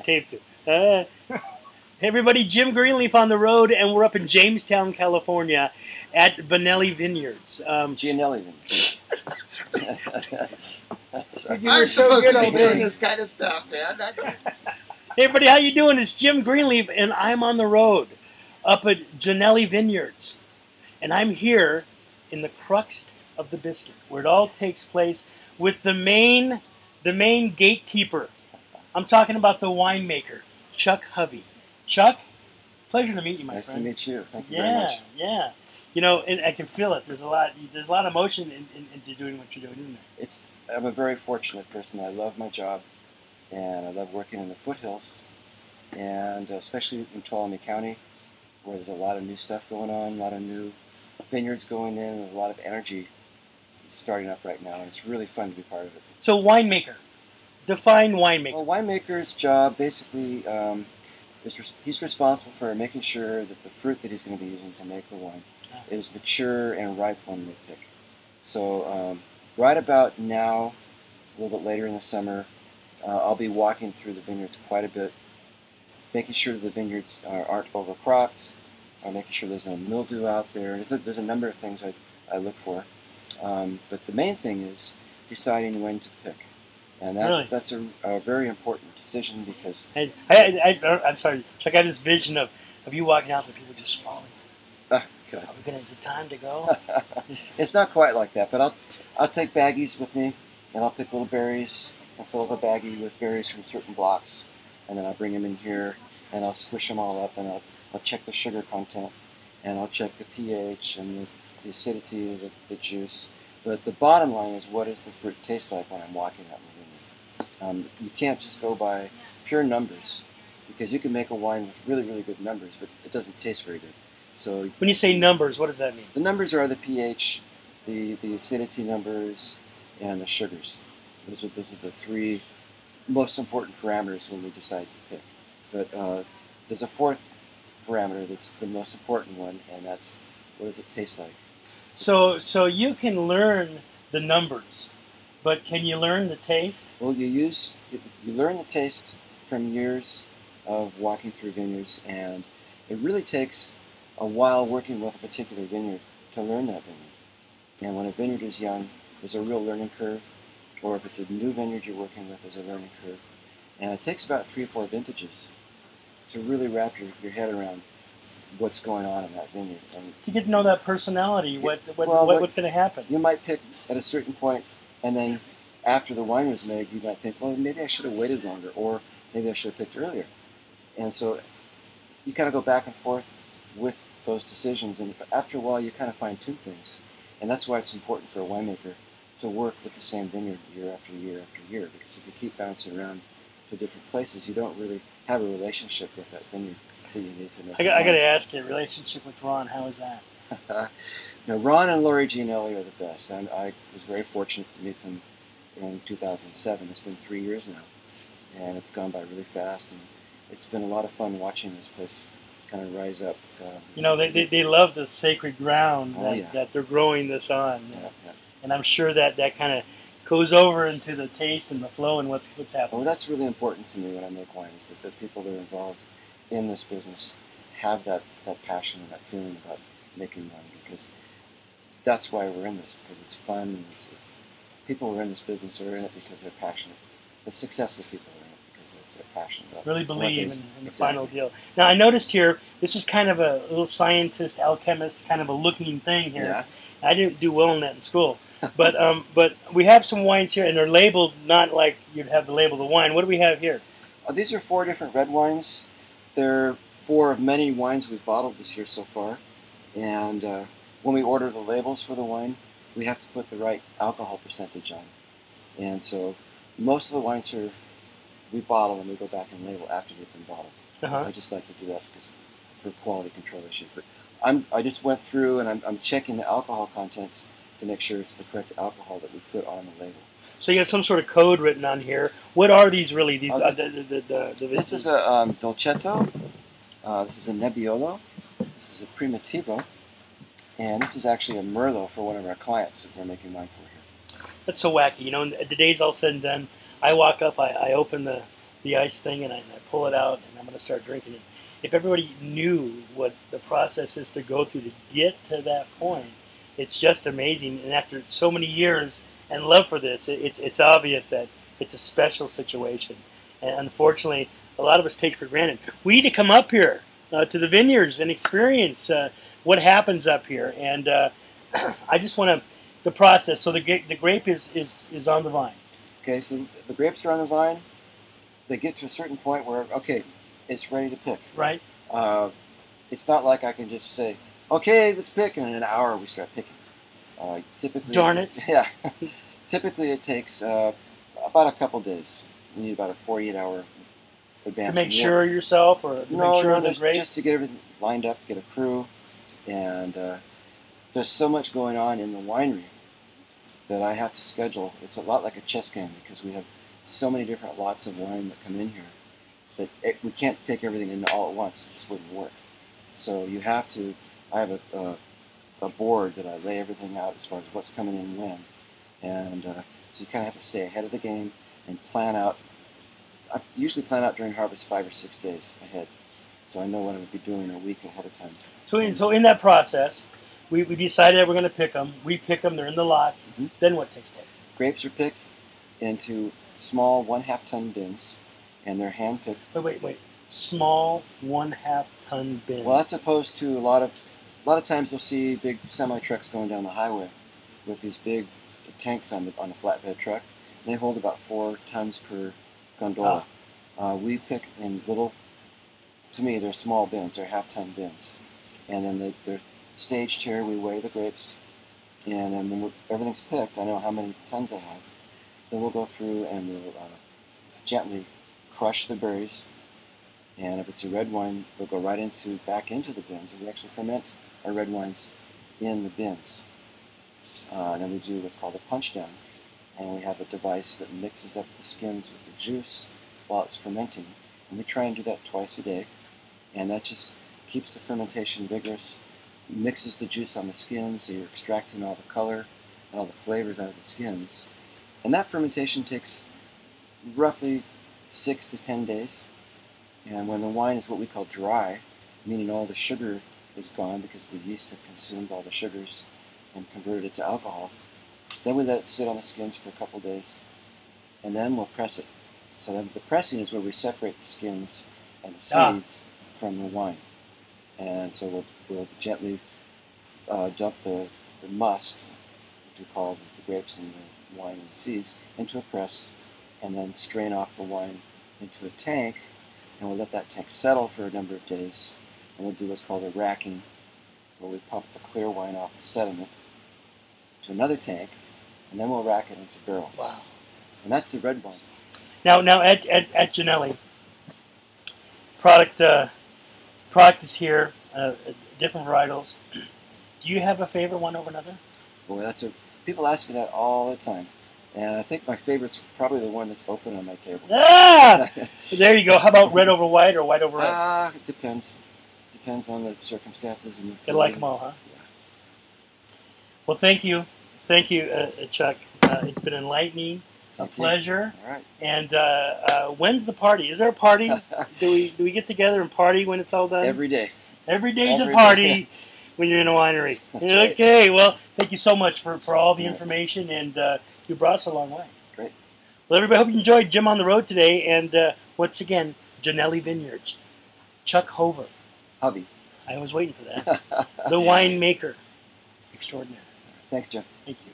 tape too. Hey everybody, Jim Greenleaf on the road, and we're up in Jamestown, California, at VINEYARDS Vineyards. GIANELLI Vineyards. I'm supposed to be doing this kind of stuff, man. Hey everybody, how you doing? It's Jim Greenleaf, and I'm on the road up at GIANELLI Vineyards, and I'm here in the crux of the biscuit, where it all takes place, with the main gatekeeper. I'm talking about the winemaker, Chuck HOVEY. Chuck, pleasure to meet you, my friend. Nice to meet you. Thank you very much. Yeah. You know, and I can feel it. There's a lot of emotion into doing what you're doing, isn't there? I'm a very fortunate person. I love my job, and I love working in the foothills, and especially in Tuolumne County, where there's a lot of new stuff going on, a lot of new vineyards going in, and a lot of energy starting up right now, and it's really fun to be part of it. So, winemaker. Define winemaker. Well, winemaker's job basically he's responsible for making sure that the fruit that he's going to be using to make the wine is mature and ripe when they pick. So right about now, a little bit later in the summer, I'll be walking through the vineyards quite a bit, making sure that the vineyards aren't overcropped, making sure there's no mildew out there. There's a number of things I look for. But the main thing is deciding when to pick. And that's a very important decision because... I'm sorry, Chuck, I had this vision of you walking out, the people just falling. Is it time to go? It's not quite like that, but I'll take baggies with me, and I'll pick little berries, and fill up a baggie with berries from certain blocks, and then I'll bring them in here, and I'll squish them all up, and I'll check the sugar content, and I'll check the pH and the acidity of the juice. But the bottom line is, what does the fruit taste like when I'm walking out in the vineyard? You can't just go by pure numbers, because you can make a wine with really, really good numbers, but it doesn't taste very good. So when you say numbers, what does that mean? The numbers are the pH, the acidity numbers, and the sugars. Those are the three most important parameters when we decide to pick. But there's a fourth parameter that's the most important one, and that's, what does it taste like? So you can learn the numbers, but can you learn the taste? Well, you learn the taste from years of walking through vineyards, and it really takes a while working with a particular vineyard to learn that vineyard. And when a vineyard is young, there's a real learning curve, or if it's a new vineyard you're working with, there's a learning curve. And it takes about 3 or 4 vintages to really wrap your head around what's going on in that vineyard. And to get to know that personality, what's going to happen. You might pick at a certain point, and then after the wine was made, you might think, well, maybe I should have waited longer, or maybe I should have picked earlier. And so you kind of go back and forth with those decisions, and after a while you kind of fine-tune things. And that's why it's important for a winemaker to work with the same vineyard year after year after year, because if you keep bouncing around to different places, you don't really have a relationship with that vineyard that you need to make. I got to ask you, relationship with Ron, how is that? Now, Ron and Lori Gianelli are the best. I was very fortunate to meet them in 2007. It's been 3 years now, and it's gone by really fast, and it's been a lot of fun watching this place kind of rise up. You know, they love the sacred ground that they're growing this on. Yeah. And I'm sure that kind of goes over into the taste and the flow and what's happening. Well, that's really important to me when I make wines, that the people that are involved in this business have that passion and that feeling about making wine, because that's why we're in this, because it's fun, and it's people who are in this business are in it because they're passionate. The successful people are in it because they're passionate about really believe in the exactly. final deal. Now, I noticed here, this is kind of a little scientist, alchemist, kind of a looking thing here. Yeah. I didn't do well in that in school. But we have some wines here, and they're labeled not like you'd have the label of the wine. What do we have here? These are 4 different red wines. They're 4 of many wines we've bottled this year so far. And when we order the labels for the wine, we have to put the right alcohol percentage on. And so most of the wines here, we bottle and we go back and label after they've been bottled. I just like to do that because for quality control issues. But I just went through and I'm checking the alcohol contents to make sure it's the correct alcohol that we put on the label. So you have some sort of code written on here. What are these really? These this is a Dolcetto. This is a Nebbiolo. This is a Primitivo. And this is actually a Merlot for one of our clients that we're making wine for here. That's so wacky. You know, the day's all said and done, I walk up, I open the the ice thing, and I pull it out, and I'm going to start drinking it. If everybody knew what the process is to go through to get to that point, it's just amazing. And after so many years and love for this, it's obvious that it's a special situation. And unfortunately, a lot of us take for granted. We need to come up here to the vineyards and experience what happens up here. And I just want to, the process. So the grape is on the vine. Okay, so the grapes are on the vine. They get to a certain point where, okay, it's ready to pick. Right. It's not like I can just say, okay, let's pick, and in an hour we start picking. Typically, Darn it. Yeah. Typically it takes about a couple days. You need about a 48-hour advance. To make sure yourself, or to make sure the grapes? Just to get everything lined up, get a crew, and there's so much going on in the winery that I have to schedule. It's a lot like a chess game because we have so many different lots of wine that come in here that we can't take everything in all at once. It just wouldn't work. So you have to, I have a board that I lay everything out as far as what's coming in when. And so you kind of have to stay ahead of the game and plan out. I usually plan out during harvest 5 or 6 days ahead. So I know what I'm going to be doing a week ahead of time. So in that process, we decided that we're going to pick them. We pick them. They're in the lots. Mm-hmm. Then what takes place? Grapes are picked into small 1/2 ton bins, and they're hand picked. Wait. Small 1/2 ton bins. Well, that's opposed to a lot of times you'll see big semi trucks going down the highway with these big tanks on a flatbed truck. And they hold about 4 tons per gondola. We pick in little. To me, they're small bins. They're 1/2 ton bins, and then they're staged here. We weigh the grapes, and then when everything's picked, I know how many tons I have. Then we'll go through and we'll gently crush the berries, and if it's a red wine, they'll go right back into the bins, and we actually ferment our red wines in the bins. And then we do what's called a punch down, and we have a device that mixes up the skins with the juice while it's fermenting, and we try and do that twice a day, and that just keeps the fermentation vigorous, mixes the juice on the skins, so you're extracting all the color and all the flavors out of the skins. And that fermentation takes roughly 6 to 10 days. And when the wine is what we call dry, meaning all the sugar is gone because the yeast have consumed all the sugars and converted it to alcohol, then we let it sit on the skins for a couple days, and then we'll press it. So then the pressing is where we separate the skins and the seeds from the wine. And so we'll gently dump the must, which we call the grapes and the wine and the seeds, into a press, and then strain off the wine into a tank, and we'll let that tank settle for a number of days, and we'll do what's called a racking, where we pump the clear wine off the sediment to another tank, and then we'll rack it into barrels. Wow. And that's the red wine. Now at GIANELLI, product is here, different varietals. Do you have a favorite one over another? Boy, people ask me that all the time. And I think my favorite's probably the one that's open on my table. Ah! There you go. How about red over white or white over red? It depends. Depends on the circumstances. And you like them all, huh? Yeah. Well, thank you. Thank you, Chuck. It's been enlightening, a pleasure. All right. And when's the party? Is there a party? do we get together and party when it's all done? Every day. Every day's a party when you're in a winery. That's okay, right. Well, thank you so much for all the information, and you brought us a long way. Great. Well, everybody, hope you enjoyed Jim on the Road today, and once again, GIANELLI Vineyards. Chuck HOVEY. HOVEY. I was waiting for that. The winemaker extraordinaire. Thanks, Jim. Thank you.